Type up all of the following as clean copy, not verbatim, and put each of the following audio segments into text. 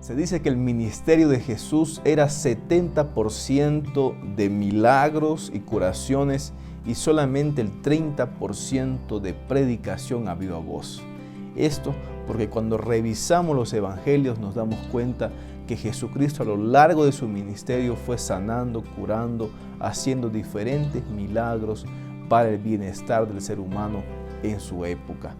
Se dice que el ministerio de Jesús era 70% de milagros y curaciones y solamente el 30% de predicación a viva voz. Esto porque cuando revisamos los evangelios nos damos cuenta que Jesucristo a lo largo de su ministerio fue sanando, curando, haciendo diferentes milagros para el bienestar del ser humano en su época.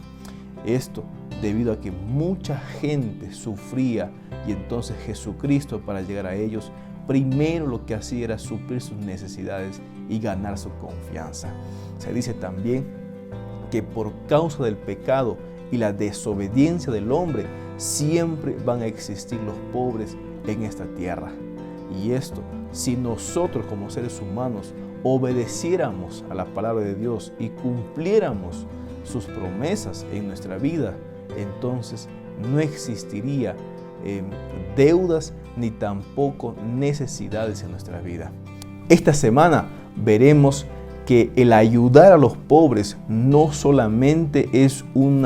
Esto debido a que mucha gente sufría y entonces Jesucristo, para llegar a ellos, primero lo que hacía era suplir sus necesidades y ganar su confianza. Se dice también que por causa del pecado y la desobediencia del hombre, siempre van a existir los pobres en esta tierra. Y esto, si nosotros como seres humanos obedeciéramos a la palabra de Dios y cumpliéramos sus promesas en nuestra vida, entonces no existiría deudas ni tampoco necesidades en nuestra vida. Esta semana veremos que el ayudar a los pobres no solamente es un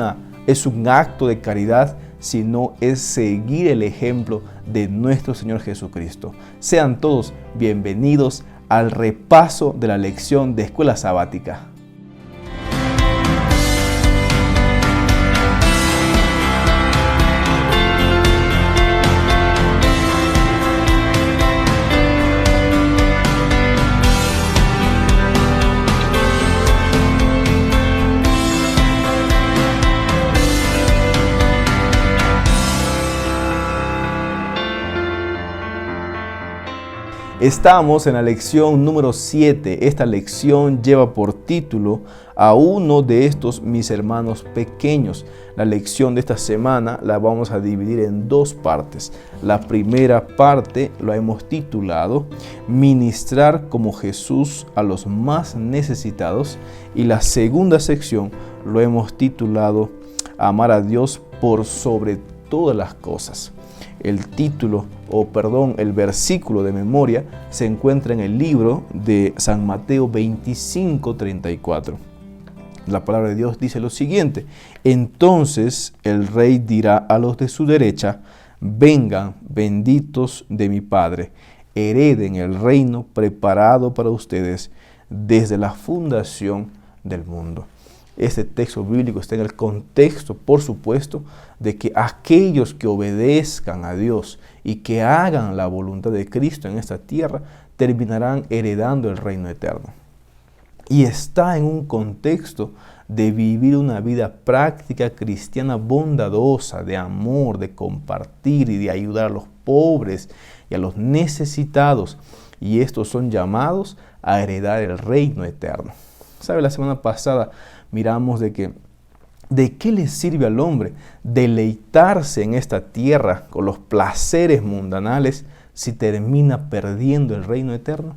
acto de caridad, sino es seguir el ejemplo de nuestro Señor Jesucristo. Sean todos bienvenidos al repaso de la lección de Escuela Sabática. Estamos en la lección número 7. Esta lección lleva por título a uno de estos mis hermanos pequeños. La lección de esta semana la vamos a dividir en dos partes. La primera parte lo hemos titulado Ministrar como Jesús a los más necesitados y la segunda sección lo hemos titulado Amar a Dios por sobre todas las cosas. El versículo de memoria se encuentra en el libro de San Mateo 25:34. La palabra de Dios dice lo siguiente: entonces el rey dirá a los de su derecha, vengan, benditos de mi Padre, hereden el reino preparado para ustedes desde la fundación del mundo. Este texto bíblico está en el contexto, por supuesto, de que aquellos que obedezcan a Dios y que hagan la voluntad de Cristo en esta tierra, terminarán heredando el reino eterno. Y está en un contexto de vivir una vida práctica cristiana bondadosa, de amor, de compartir y de ayudar a los pobres y a los necesitados. Y estos son llamados a heredar el reino eterno. ¿Sabe? La semana pasada miramos de qué le sirve al hombre deleitarse en esta tierra con los placeres mundanales si termina perdiendo el reino eterno.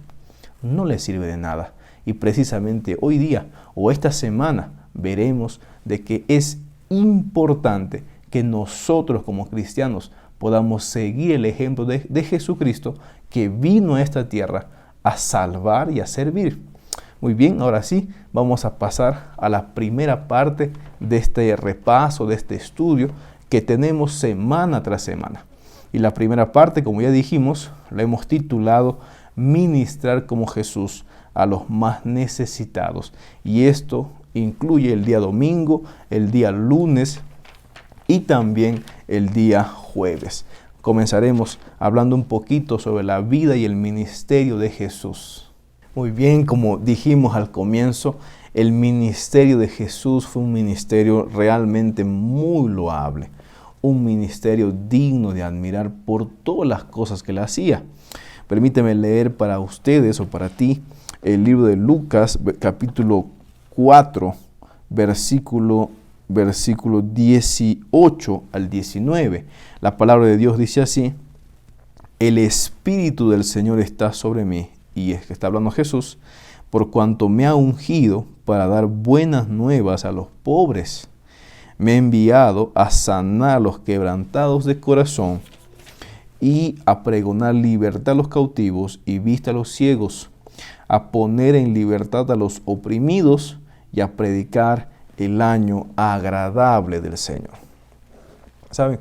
No le sirve de nada. Y precisamente hoy día o esta semana veremos de que es importante que nosotros como cristianos podamos seguir el ejemplo de Jesucristo, que vino a esta tierra a salvar y a servir. Muy bien, ahora sí, vamos a pasar a la primera parte de este repaso, de este estudio que tenemos semana tras semana. Y la primera parte, como ya dijimos, la hemos titulado Ministrar como Jesús a los más necesitados. Y esto incluye el día domingo, el día lunes y también el día jueves. Comenzaremos hablando un poquito sobre la vida y el ministerio de Jesús. Muy bien, como dijimos al comienzo, el ministerio de Jesús fue un ministerio realmente muy loable, un ministerio digno de admirar por todas las cosas que él hacía. Permíteme leer para ustedes o para ti el libro de Lucas, capítulo 4, versículo 18 al 19. La palabra de Dios dice así: el Espíritu del Señor está sobre mí. Y es que está hablando Jesús, por cuanto me ha ungido para dar buenas nuevas a los pobres. Me ha enviado a sanar a los quebrantados de corazón y a pregonar libertad a los cautivos y vista a los ciegos, a poner en libertad a los oprimidos y a predicar el año agradable del Señor. ¿Saben?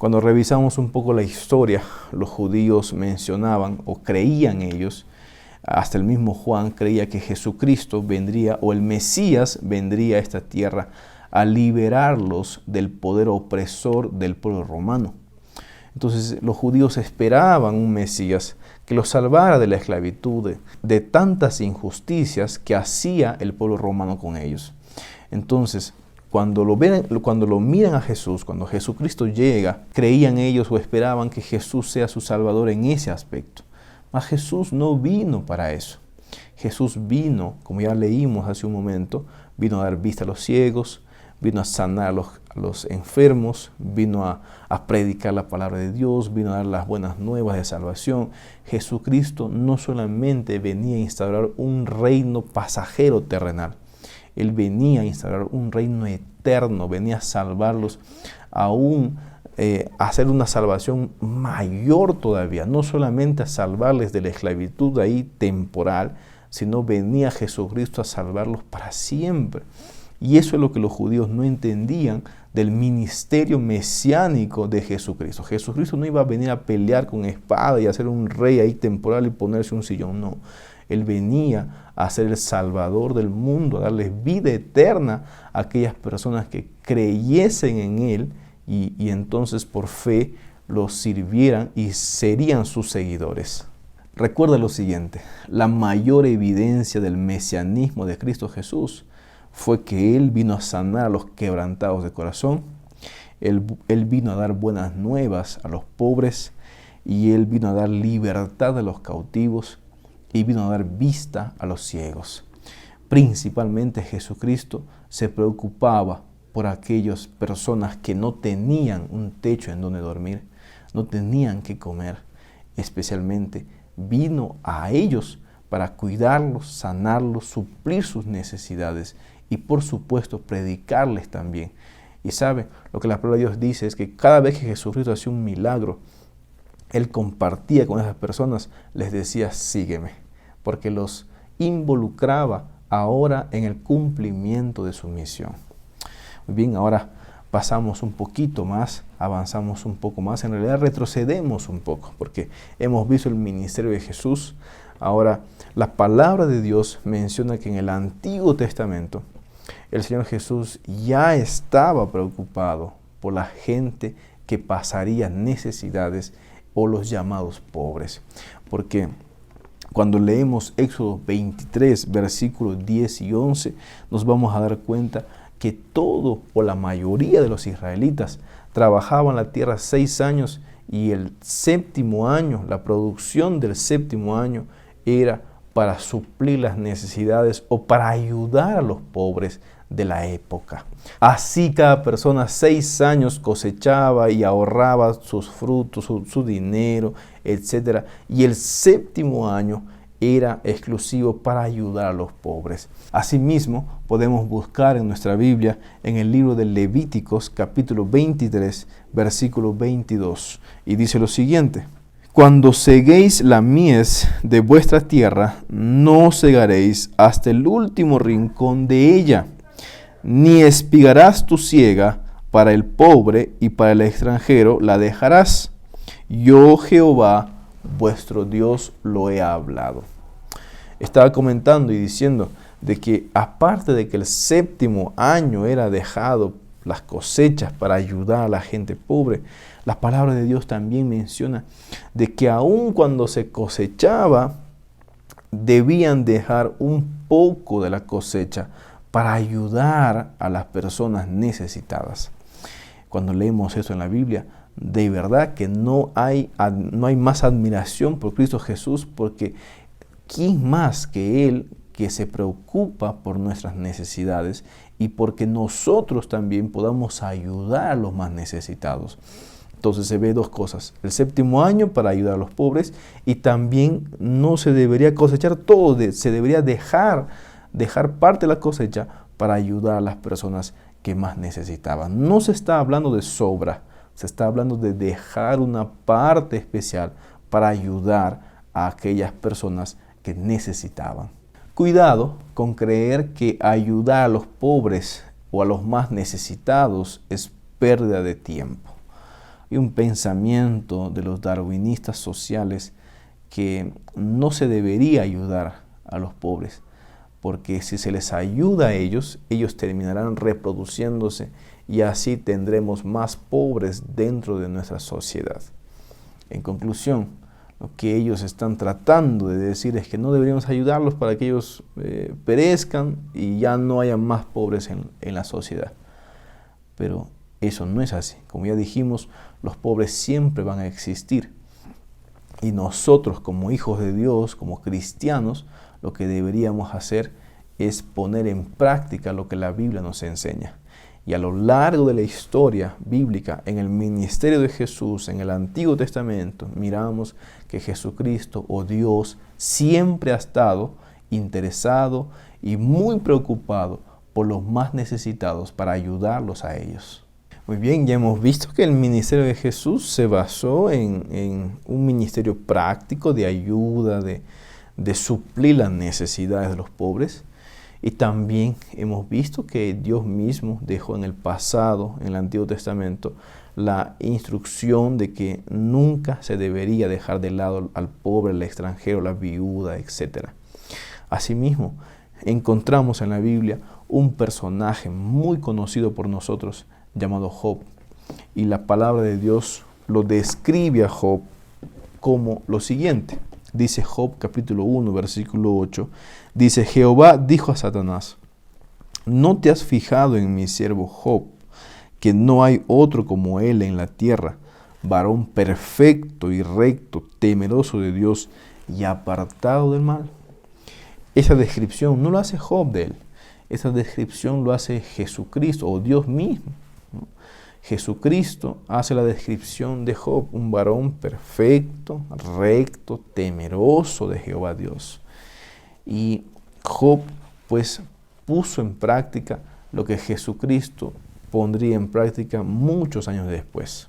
Cuando revisamos un poco la historia, los judíos mencionaban o creían ellos, hasta el mismo Juan creía que Jesucristo vendría o el Mesías vendría a esta tierra a liberarlos del poder opresor del pueblo romano. Entonces los judíos esperaban un Mesías que los salvara de la esclavitud, de tantas injusticias que hacía el pueblo romano con ellos. Entonces, cuando lo miran a Jesús, cuando Jesucristo llega, creían ellos o esperaban que Jesús sea su Salvador en ese aspecto. Mas Jesús no vino para eso. Jesús vino, como ya leímos hace un momento, vino a dar vista a los ciegos, vino a sanar a los enfermos, vino a predicar la palabra de Dios, vino a dar las buenas nuevas de salvación. Jesucristo no solamente venía a instaurar un reino pasajero terrenal, Él venía a instaurar un reino eterno, venía a salvarlos aún, a hacer una salvación mayor todavía, no solamente a salvarles de la esclavitud ahí temporal, sino venía Jesucristo a salvarlos para siempre. Y eso es lo que los judíos no entendían del ministerio mesiánico de Jesucristo. Jesucristo no iba a venir a pelear con espada y a ser un rey ahí temporal y ponerse un sillón, no. Él venía a ser el Salvador del mundo, a darles vida eterna a aquellas personas que creyesen en Él y entonces por fe los sirvieran y serían sus seguidores. Recuerda lo siguiente, la mayor evidencia del mesianismo de Cristo Jesús fue que Él vino a sanar a los quebrantados de corazón, Él vino a dar buenas nuevas a los pobres y Él vino a dar libertad a los cautivos y vino a dar vista a los ciegos. Principalmente Jesucristo se preocupaba por aquellas personas que no tenían un techo en donde dormir, no tenían que comer. Especialmente vino a ellos para cuidarlos, sanarlos, suplir sus necesidades y por supuesto predicarles también. Y sabe, lo que la palabra de Dios dice es que cada vez que Jesucristo hacía un milagro, Él compartía con esas personas, les decía, sígueme, porque los involucraba ahora en el cumplimiento de su misión. Muy bien, ahora pasamos un poquito más, avanzamos un poco más, en realidad retrocedemos un poco, porque hemos visto el ministerio de Jesús. Ahora, la palabra de Dios menciona que en el Antiguo Testamento, el Señor Jesús ya estaba preocupado por la gente que pasaría necesidades o los llamados pobres. Porque cuando leemos Éxodo 23, versículos 10 y 11, nos vamos a dar cuenta que todo o la mayoría de los israelitas trabajaban la tierra 6 años y el séptimo año, la producción del séptimo año era para suplir las necesidades o para ayudar a los pobres de la época. Así cada persona 6 años cosechaba y ahorraba sus frutos, su dinero, etc. Y el séptimo año era exclusivo para ayudar a los pobres. Asimismo, podemos buscar en nuestra Biblia, en el libro de Levíticos, capítulo 23, versículo 22. Y dice lo siguiente: cuando seguéis la mies de vuestra tierra, no segaréis hasta el último rincón de ella, ni espigarás tu siega para el pobre y para el extranjero la dejarás. Yo, Jehová, vuestro Dios, lo he hablado. Estaba comentando y diciendo de que aparte de que el séptimo año era dejado las cosechas para ayudar a la gente pobre, la palabra de Dios también menciona de que aun cuando se cosechaba, debían dejar un poco de la cosecha para ayudar a las personas necesitadas. Cuando leemos eso en la Biblia, de verdad que no hay más admiración por Cristo Jesús, porque ¿quién más que Él que se preocupa por nuestras necesidades y porque nosotros también podamos ayudar a los más necesitados? Entonces se ve dos cosas: el séptimo año para ayudar a los pobres, y también no se debería cosechar todo, se debería dejar parte de la cosecha para ayudar a las personas que más necesitaban. No se está hablando de sobra, se está hablando de dejar una parte especial para ayudar a aquellas personas que necesitaban. Cuidado con creer que ayudar a los pobres o a los más necesitados es pérdida de tiempo. y un pensamiento de los darwinistas sociales que no se debería ayudar a los pobres, porque si se les ayuda a ellos, ellos terminarán reproduciéndose y así tendremos más pobres dentro de nuestra sociedad. En conclusión, lo que ellos están tratando de decir es que no deberíamos ayudarlos para que ellos perezcan y ya no haya más pobres en la sociedad. Pero eso no es así. Como ya dijimos, los pobres siempre van a existir. Y nosotros como hijos de Dios, como cristianos, lo que deberíamos hacer es poner en práctica lo que la Biblia nos enseña. Y a lo largo de la historia bíblica, en el ministerio de Jesús, en el Antiguo Testamento, miramos que Jesucristo o Dios siempre ha estado interesado y muy preocupado por los más necesitados para ayudarlos a ellos. Muy bien, ya hemos visto que el ministerio de Jesús se basó en un ministerio práctico de ayuda, de suplir las necesidades de los pobres. Y también hemos visto que Dios mismo dejó en el pasado, en el Antiguo Testamento, la instrucción de que nunca se debería dejar de lado al pobre, al extranjero, la viuda, etc. Asimismo, encontramos en la Biblia un personaje muy conocido por nosotros llamado Job. Y la palabra de Dios lo describe a Job como lo siguiente. Dice Job capítulo 1, versículo 8. Dice, Jehová dijo a Satanás, ¿no te has fijado en mi siervo Job, que no hay otro como él en la tierra, varón perfecto y recto, temeroso de Dios y apartado del mal? Esa descripción no lo hace Job de él, esa descripción lo hace Jesucristo o Dios mismo, ¿no? Jesucristo hace la descripción de Job, un varón perfecto, recto, temeroso de Jehová Dios. Y Job pues puso en práctica lo que Jesucristo pondría en práctica muchos años después.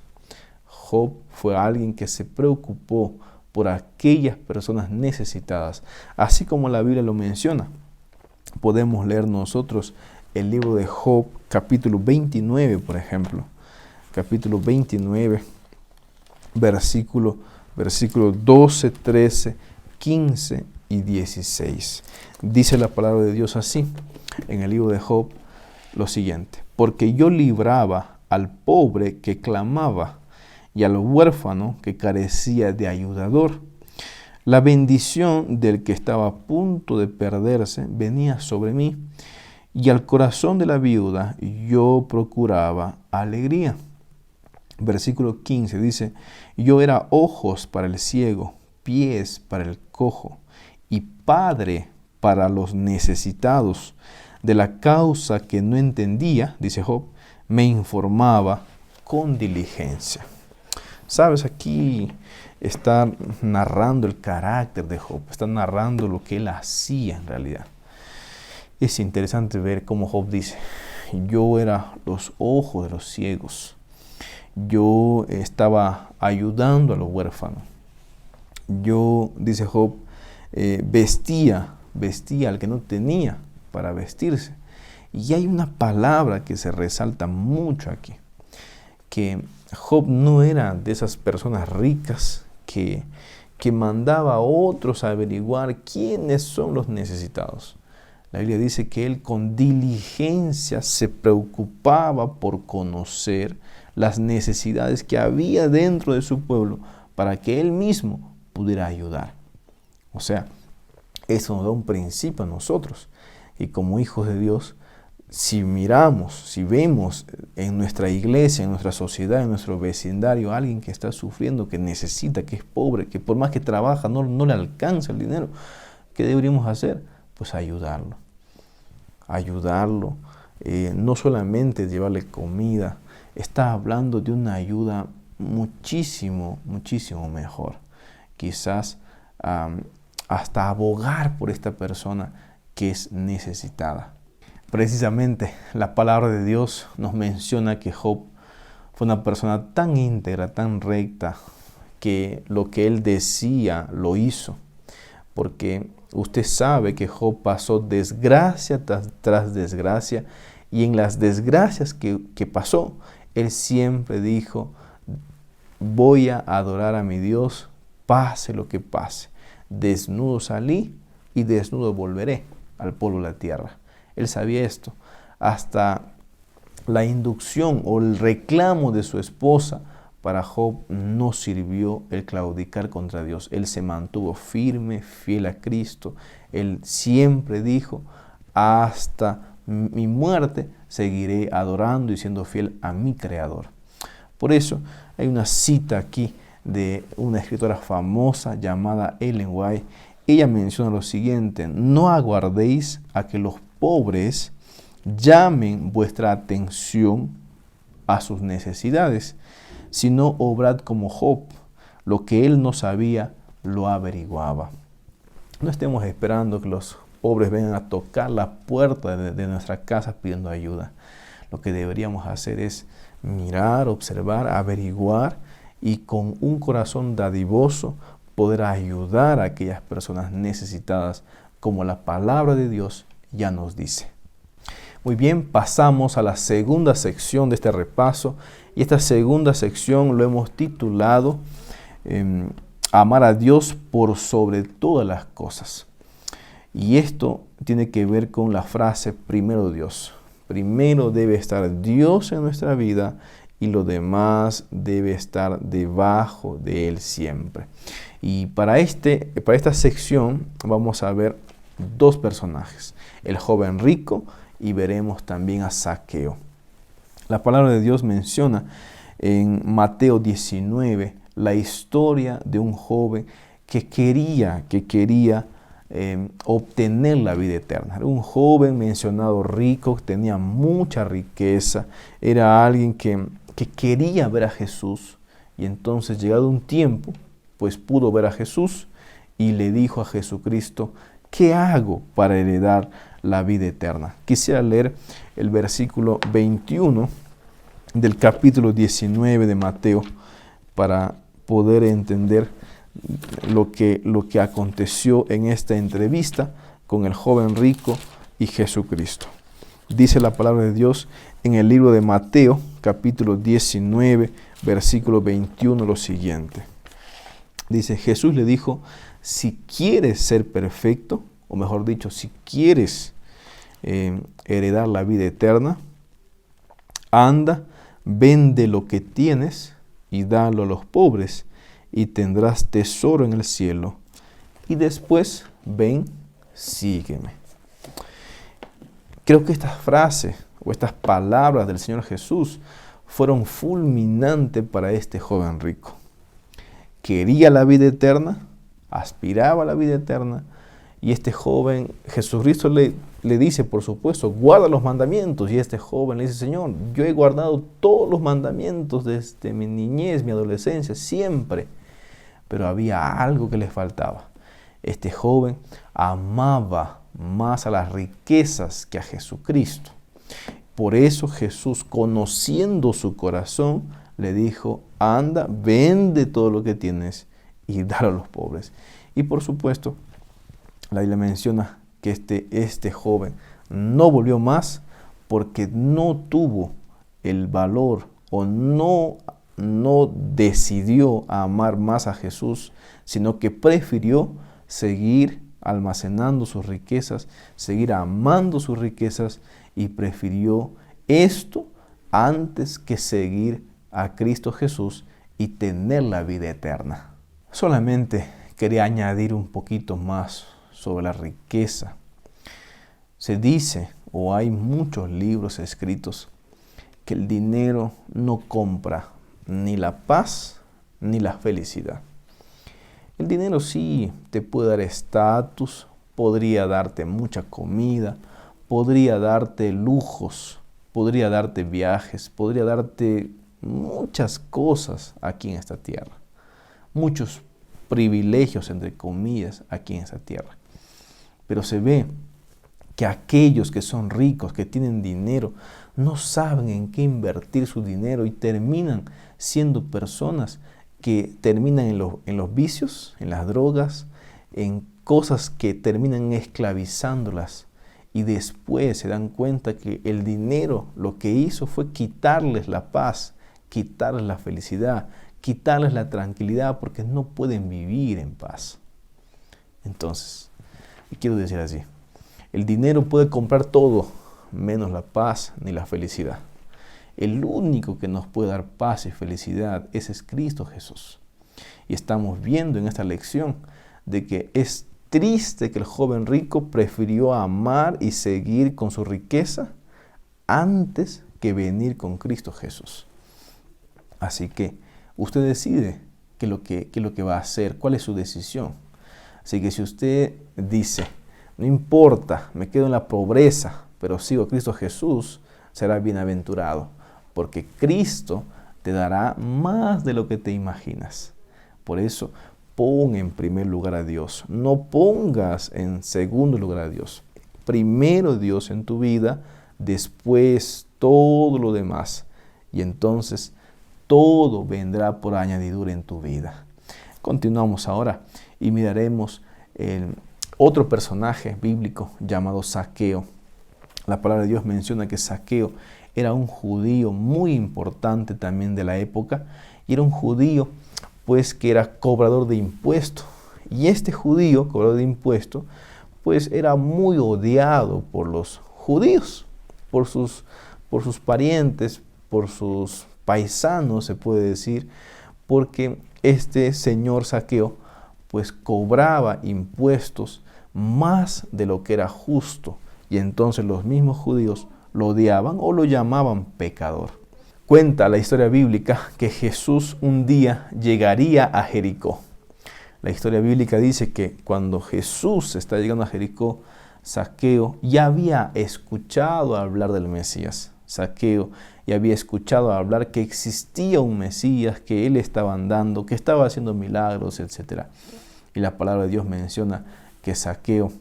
Job fue alguien que se preocupó por aquellas personas necesitadas, así como la Biblia lo menciona. Podemos leer nosotros el libro de Job, capítulo 29, por ejemplo. Capítulo 29, versículo 12, 13, 15 y 16. Dice la palabra de Dios así, en el libro de Job, lo siguiente. Porque yo libraba al pobre que clamaba y al huérfano que carecía de ayudador. La bendición del que estaba a punto de perderse venía sobre mí, y al corazón de la viuda yo procuraba alegría. Versículo 15 dice, yo era ojos para el ciego, pies para el cojo, y padre para los necesitados. De la causa que no entendía, dice Job, me informaba con diligencia. Sabes, aquí está narrando el carácter de Job, está narrando lo que él hacía en realidad. Es interesante ver cómo Job dice, yo era los ojos de los ciegos, yo estaba ayudando a los huérfanos, yo, dice Job, vestía al que no tenía para vestirse. Y hay una palabra que se resalta mucho aquí, que Job no era de esas personas ricas que mandaba a otros a averiguar quiénes son los necesitados. La Biblia dice que él con diligencia se preocupaba por conocer las necesidades que había dentro de su pueblo para que él mismo pudiera ayudar. O sea, eso nos da un principio a nosotros. Y como hijos de Dios, si miramos, si vemos en nuestra iglesia, en nuestra sociedad, en nuestro vecindario, a alguien que está sufriendo, que necesita, que es pobre, que por más que trabaja no le alcanza el dinero, ¿qué deberíamos hacer? Pues ayudarlo. Ayudarlo, no solamente llevarle comida, está hablando de una ayuda muchísimo mejor. Quizás hasta abogar por esta persona que es necesitada. Precisamente la palabra de Dios nos menciona que Job fue una persona tan íntegra, tan recta, que lo que él decía lo hizo. Porque usted sabe que Job pasó desgracia tras desgracia, y en las desgracias que pasó, él siempre dijo, voy a adorar a mi Dios, pase lo que pase. Desnudo salí y desnudo volveré al polvo de la tierra. Él sabía esto. Hasta la inducción o el reclamo de su esposa para Job no sirvió el claudicar contra Dios. Él se mantuvo firme, fiel a Cristo. Él siempre dijo, hasta mi muerte seguiré adorando y siendo fiel a mi Creador. Por eso hay una cita aquí de una escritora famosa llamada Ellen White. Ella menciona lo siguiente: no aguardéis a que los pobres llamen vuestra atención a sus necesidades, sino obrad como Job, lo que él no sabía, lo averiguaba. No estemos esperando que los pobres vengan a tocar la puerta de nuestra casa pidiendo ayuda. Lo que deberíamos hacer es mirar, observar, averiguar y con un corazón dadivoso poder ayudar a aquellas personas necesitadas, como la palabra de Dios ya nos dice. Muy bien, pasamos a la segunda sección de este repaso, y esta segunda sección lo hemos titulado Amar a Dios por sobre todas las cosas. Y esto tiene que ver con la frase primero Dios. Primero debe estar Dios en nuestra vida y lo demás debe estar debajo de Él siempre. Y para esta sección vamos a ver dos personajes, el joven rico y veremos también a Zaqueo. La palabra de Dios menciona en Mateo 19 la historia de un joven que quería obtener la vida eterna. Era un joven mencionado rico, que tenía mucha riqueza, era alguien que quería ver a Jesús, y entonces llegado un tiempo, pues pudo ver a Jesús y le dijo a Jesucristo: ¿qué hago para heredar la vida eterna? Quisiera leer el versículo 21 del capítulo 19 de Mateo para poder entender lo que aconteció en esta entrevista con el joven rico y Jesucristo. Dice la palabra de Dios en el libro de Mateo, capítulo 19, versículo 21, lo siguiente. Dice: Jesús le dijo: si quieres ser perfecto, o mejor dicho, si quieres heredar la vida eterna, anda, vende lo que tienes y dalo a los pobres, y tendrás tesoro en el cielo. Y después, ven, sígueme. Creo que estas frases o estas palabras del Señor Jesús fueron fulminantes para este joven rico. Quería la vida eterna, aspiraba a la vida eterna, y este joven, Jesucristo le dice, por supuesto, guarda los mandamientos. Y este joven le dice: Señor, yo he guardado todos los mandamientos desde mi niñez, mi adolescencia, siempre. Pero había algo que le faltaba. Este joven amaba más a las riquezas que a Jesucristo. Por eso Jesús, conociendo su corazón, le dijo: anda, vende todo lo que tienes y dalo a los pobres. Y por supuesto, la Biblia menciona que este joven no volvió más porque no tuvo el valor o no decidió amar más a Jesús, sino que prefirió seguir almacenando sus riquezas, seguir amando sus riquezas, y prefirió esto antes que seguir a Cristo Jesús y tener la vida eterna. Solamente quería añadir un poquito más sobre la riqueza. Se dice, o hay muchos libros escritos, que el dinero no compra ni la paz ni la felicidad. El dinero sí te puede dar estatus, podría darte mucha comida, podría darte lujos, podría darte viajes, podría darte muchas cosas aquí en esta tierra. Muchos privilegios, entre comillas, aquí en esta tierra. Pero se ve que aquellos que son ricos, que tienen dinero, no saben en qué invertir su dinero y terminan siendo personas que terminan en los vicios, en las drogas, en cosas que terminan esclavizándolas, y después se dan cuenta que el dinero lo que hizo fue quitarles la paz, quitarles la felicidad, quitarles la tranquilidad porque no pueden vivir en paz. Entonces, quiero decir así, el dinero puede comprar todo, menos la paz ni la felicidad. El único que nos puede dar paz y felicidad es Cristo Jesús. Y estamos viendo en esta lección de que es triste que el joven rico prefirió amar y seguir con su riqueza antes que venir con Cristo Jesús. Así que usted decide qué es lo que va a hacer, cuál es su decisión. Así que si usted dice, no importa, me quedo en la pobreza, pero sigo a Cristo Jesús, será bienaventurado, porque Cristo te dará más de lo que te imaginas. Por eso, pon en primer lugar a Dios. No pongas en segundo lugar a Dios. Primero Dios en tu vida, después todo lo demás. Y entonces todo vendrá por añadidura en tu vida. Continuamos ahora y miraremos otro personaje bíblico llamado Zaqueo. La palabra de Dios menciona que Zaqueo era un judío muy importante también de la época, y era un judío pues que era cobrador de impuestos. Y este judío, cobrador de impuestos, pues era muy odiado por los judíos, por sus parientes, por sus paisanos, se puede decir, porque este señor Zaqueo pues cobraba impuestos más de lo que era justo, y entonces los mismos judíos lo odiaban o lo llamaban pecador. Cuenta la historia bíblica que Jesús un día llegaría a Jericó. La historia bíblica dice que cuando Jesús está llegando a Jericó, Zaqueo ya había escuchado hablar del Mesías. Zaqueo ya había escuchado hablar que existía un Mesías, que él estaba andando, que estaba haciendo milagros, etc. Y la palabra de Dios menciona que Zaqueo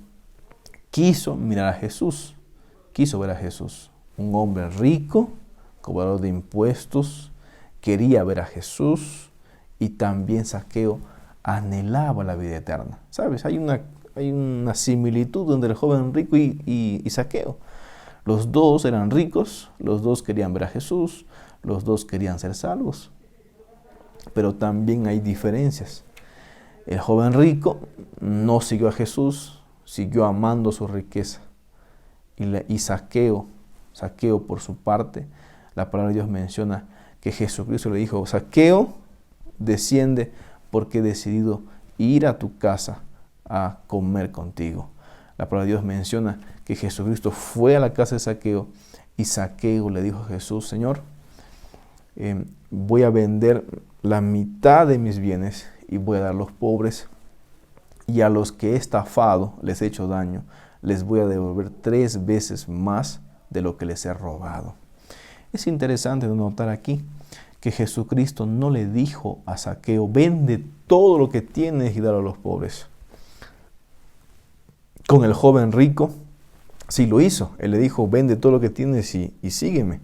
quiso mirar a Jesús, quiso ver a Jesús. Un hombre rico, cobrador de impuestos, quería ver a Jesús, y también Zaqueo anhelaba la vida eterna. ¿Sabes? Hay una similitud entre el joven rico y Zaqueo. Los dos eran ricos, los dos querían ver a Jesús, los dos querían ser salvos. Pero también hay diferencias. El joven rico no siguió a Jesús, siguió amando su riqueza. Y Zaqueo por su parte, la palabra de Dios menciona que Jesucristo le dijo: Zaqueo, desciende, porque he decidido ir a tu casa a comer contigo. La palabra de Dios menciona que Jesucristo fue a la casa de Zaqueo, y Zaqueo le dijo a Jesús: Señor, voy a vender la mitad de mis bienes y voy a dar a los pobres, y a los que he estafado, les he hecho daño, les voy a devolver 3 veces más de lo que les he robado. Es interesante notar aquí que Jesucristo no le dijo a Zaqueo: vende todo lo que tienes y dalo a los pobres. Con el joven rico sí lo hizo. Él le dijo: vende todo lo que tienes y sígueme. En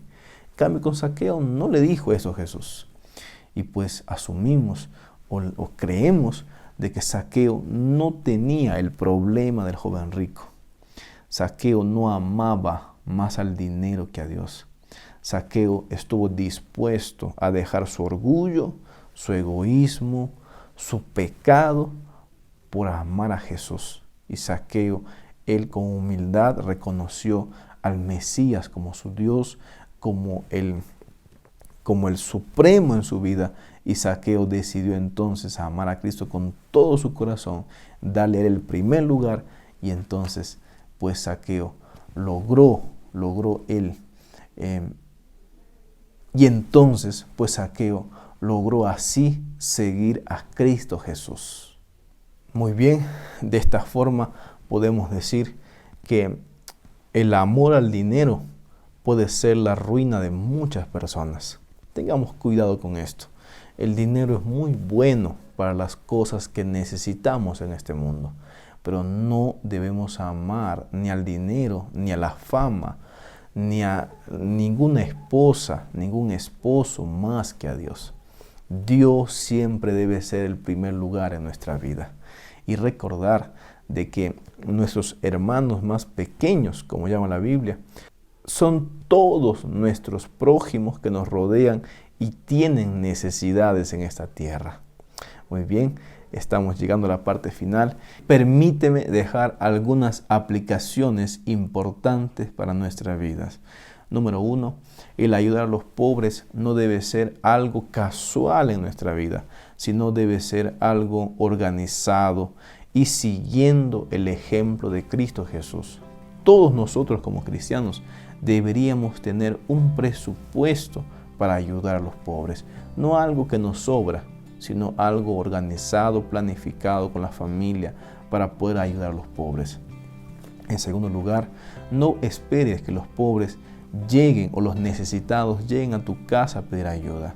cambio, con Zaqueo no le dijo eso Jesús. Y pues asumimos o creemos de que Zaqueo no tenía el problema del joven rico. Zaqueo no amaba más al dinero que a Dios. Zaqueo estuvo dispuesto a dejar su orgullo, su egoísmo, su pecado por amar a Jesús. Y Zaqueo, él con humildad reconoció al Mesías como su Dios, como el supremo en su vida. Y Zaqueo decidió entonces amar a Cristo con todo su corazón, darle a él el primer lugar, y entonces pues Zaqueo logró él. Y entonces pues Zaqueo logró así seguir a Cristo Jesús. Muy bien, de esta forma podemos decir que el amor al dinero puede ser la ruina de muchas personas. Tengamos cuidado con esto. El dinero es muy bueno para las cosas que necesitamos en este mundo, pero no debemos amar ni al dinero, ni a la fama, ni a ninguna esposa, ningún esposo más que a Dios. Dios siempre debe ser el primer lugar en nuestra vida. Y recordar de que nuestros hermanos más pequeños, como llama la Biblia, son todos nuestros prójimos que nos rodean y tienen necesidades en esta tierra. Muy bien, estamos llegando a la parte final. Permíteme dejar algunas aplicaciones importantes para nuestras vidas. Número 1, el ayudar a los pobres no debe ser algo casual en nuestra vida, sino debe ser algo organizado y siguiendo el ejemplo de Cristo Jesús. Todos nosotros como cristianos deberíamos tener un presupuesto para ayudar a los pobres, no algo que nos sobra, sino algo organizado, planificado con la familia para poder ayudar a los pobres. En segundo lugar, no esperes que los pobres lleguen o los necesitados lleguen a tu casa a pedir ayuda.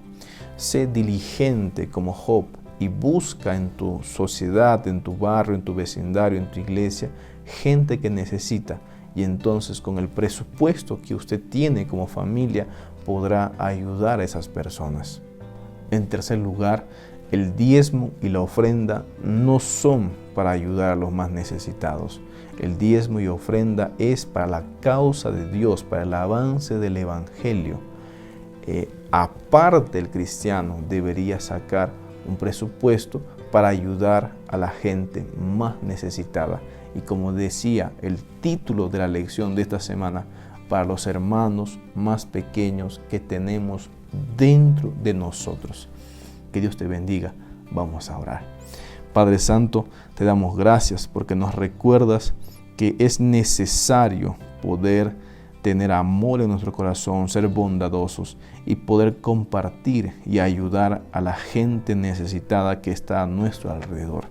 Sé diligente como Job y busca en tu sociedad, en tu barrio, en tu vecindario, en tu iglesia, gente que necesita. Y entonces con el presupuesto que usted tiene como familia podrá ayudar a esas personas. En tercer lugar, el diezmo y la ofrenda no son para ayudar a los más necesitados. El diezmo y ofrenda es para la causa de Dios, para el avance del Evangelio. Aparte, el cristiano debería sacar un presupuesto para ayudar a la gente más necesitada. Y como decía el título de la lección de esta semana, para los hermanos más pequeños que tenemos dentro de nosotros. Que Dios te bendiga. Vamos a orar. Padre Santo, te damos gracias porque nos recuerdas que es necesario poder tener amor en nuestro corazón, ser bondadosos y poder compartir y ayudar a la gente necesitada que está a nuestro alrededor.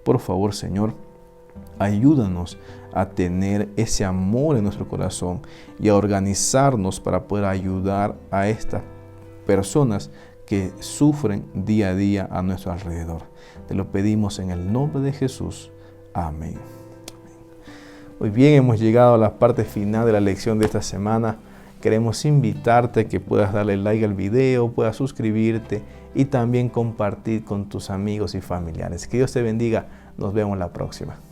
Por favor, Señor, ayúdanos a tener ese amor en nuestro corazón y a organizarnos para poder ayudar a estas personas que sufren día a día a nuestro alrededor. Te lo pedimos en el nombre de Jesús. Amén. Muy bien, hemos llegado a la parte final de la lección de esta semana. Queremos invitarte a que puedas darle like al video, puedas suscribirte y también compartir con tus amigos y familiares. Que Dios te bendiga. Nos vemos la próxima.